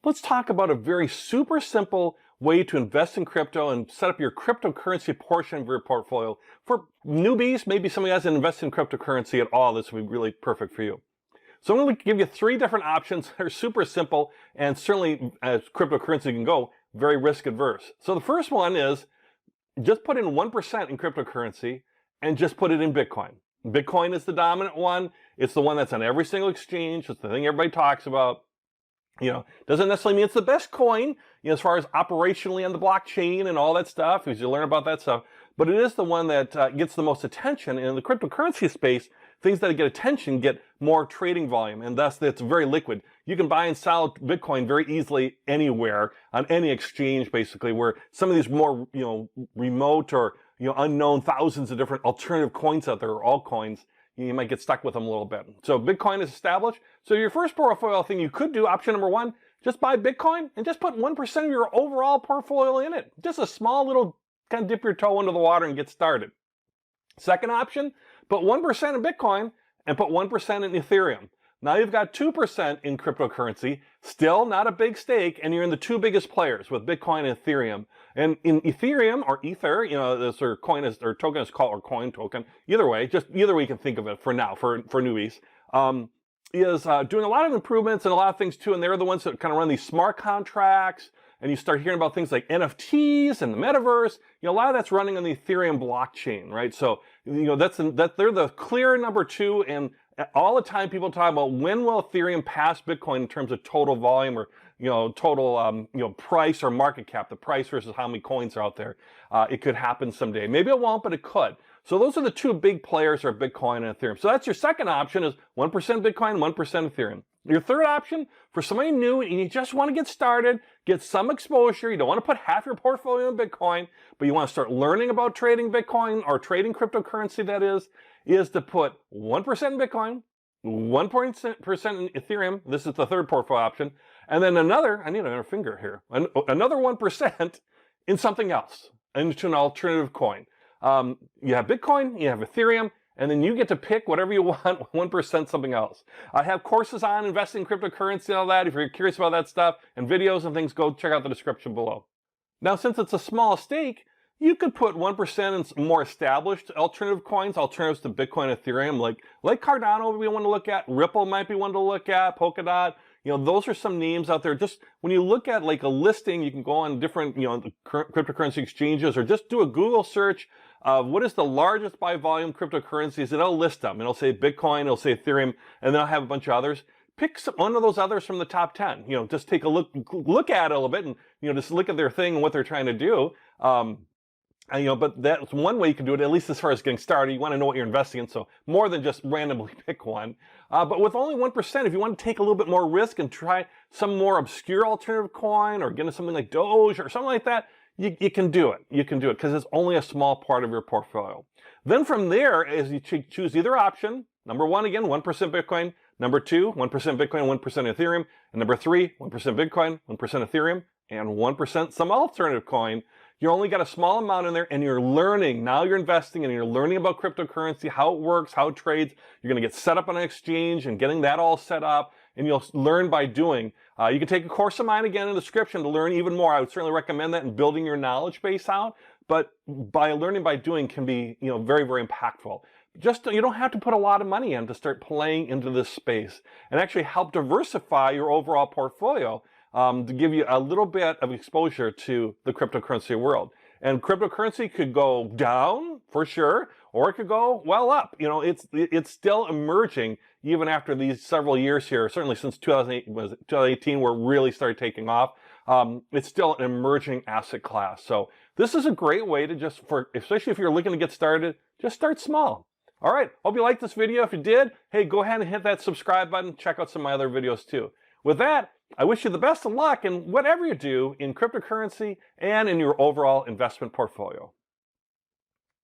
let's talk about a very super simple way to invest in crypto and set up your cryptocurrency portion of your portfolio. For newbies, maybe somebody who hasn't invested in cryptocurrency at all, this would be really perfect for you. So I'm going to give you 3 different options that are super simple and certainly, as cryptocurrency can go, very risk adverse. So the first one is just put in 1% in cryptocurrency and just put it in Bitcoin. Bitcoin is the dominant one. It's the one that's on every single exchange. It's the thing everybody talks about. Doesn't necessarily mean it's the best coin, as far as operationally on the blockchain and all that stuff, as you learn about that stuff. But it is the one that gets the most attention. And in the cryptocurrency space, things that get attention get more trading volume, and thus it's very liquid. You can buy and sell Bitcoin very easily anywhere on any exchange, basically, where some of these more, remote or, unknown thousands of different alternative coins out there, or altcoins, you might get stuck with them a little bit. So Bitcoin is established. So your first portfolio thing you could do, option number 1, just buy Bitcoin and just put 1% of your overall portfolio in it. Just a small little, kind of dip your toe into the water and get started. Second option, put 1% in Bitcoin and put 1% in Ethereum. Now you've got 2% in cryptocurrency, still not a big stake, and you're in the 2 biggest players with Bitcoin and Ethereum. And in Ethereum, or Ether, this or coin is, or token is called, or coin token, either way you can think of it for now, for newbies, is doing a lot of improvements and a lot of things too, and they're the ones that kind of run these smart contracts, and you start hearing about things like NFTs and the metaverse. A lot of that's running on the Ethereum blockchain, right? So, they're the clear number 2, and all the time people talk about when will Ethereum pass Bitcoin in terms of total volume or, total, price or market cap, the price versus how many coins are out there. It could happen someday. Maybe it won't, but it could. So those are the 2 big players, are Bitcoin and Ethereum. So that's your second option, is 1% Bitcoin, 1% Ethereum. Your third option, for somebody new and you just want to get started, get some exposure, you don't want to put half your portfolio in Bitcoin, but you want to start learning about trading Bitcoin, or trading cryptocurrency, that is to put 1% in Bitcoin, 1% in Ethereum. This is the third portfolio option. And then another, I need another finger here, another 1% in something else, into an alternative coin. You have Bitcoin, you have Ethereum, and then you get to pick whatever you want, 1% something else. I have courses on investing in cryptocurrency and all that. If you're curious about that stuff, and videos and things, go check out the description below. Now, since it's a small stake, you could put 1% in more established alternative coins, alternatives to Bitcoin and Ethereum, like Cardano would be one to look at, Ripple might be one to look at, Polkadot. Those are some names out there. Just when you look at like a listing, you can go on different, cryptocurrency exchanges, or just do a Google search of what is the largest by volume cryptocurrencies, and it'll list them. It'll say Bitcoin, it'll say Ethereum, and then I'll have a bunch of others. Pick one of those others from the top 10. Just take a look at it a little bit, and just look at their thing and what they're trying to do. But that's one way you can do it, at least as far as getting started. You want to know what you're investing in, so more than just randomly pick one. But with only 1%, if you want to take a little bit more risk and try some more obscure alternative coin, or get into something like Doge or something like that, you can do it. You can do it because it's only a small part of your portfolio. Then from there, as you choose either option, number 1, again, 1% Bitcoin. Number 2, 1% Bitcoin, 1% Ethereum. And number 3, 1% Bitcoin, 1% Ethereum, and 1% some alternative coin. You only got a small amount in there, and you're learning. Now you're investing, and you're learning about cryptocurrency, how it works, how it trades. You're going to get set up on an exchange and getting that all set up, and you'll learn by doing. You can take a course of mine, again, in the description to learn even more. I would certainly recommend that in building your knowledge base out, but by learning by doing can be, very, very impactful. You don't have to put a lot of money in to start playing into this space, and actually help diversify your overall portfolio. To give you a little bit of exposure to the cryptocurrency world. And cryptocurrency could go down, for sure, or it could go well up. It's still emerging even after these several years here, certainly since 2018, where it really started taking off. It's still an emerging asset class. So this is a great way to especially if you're looking to get started, just start small. All right, hope you liked this video. If you did, hey, go ahead and hit that subscribe button. Check out some of my other videos too. With that, I wish you the best of luck in whatever you do in cryptocurrency and in your overall investment portfolio.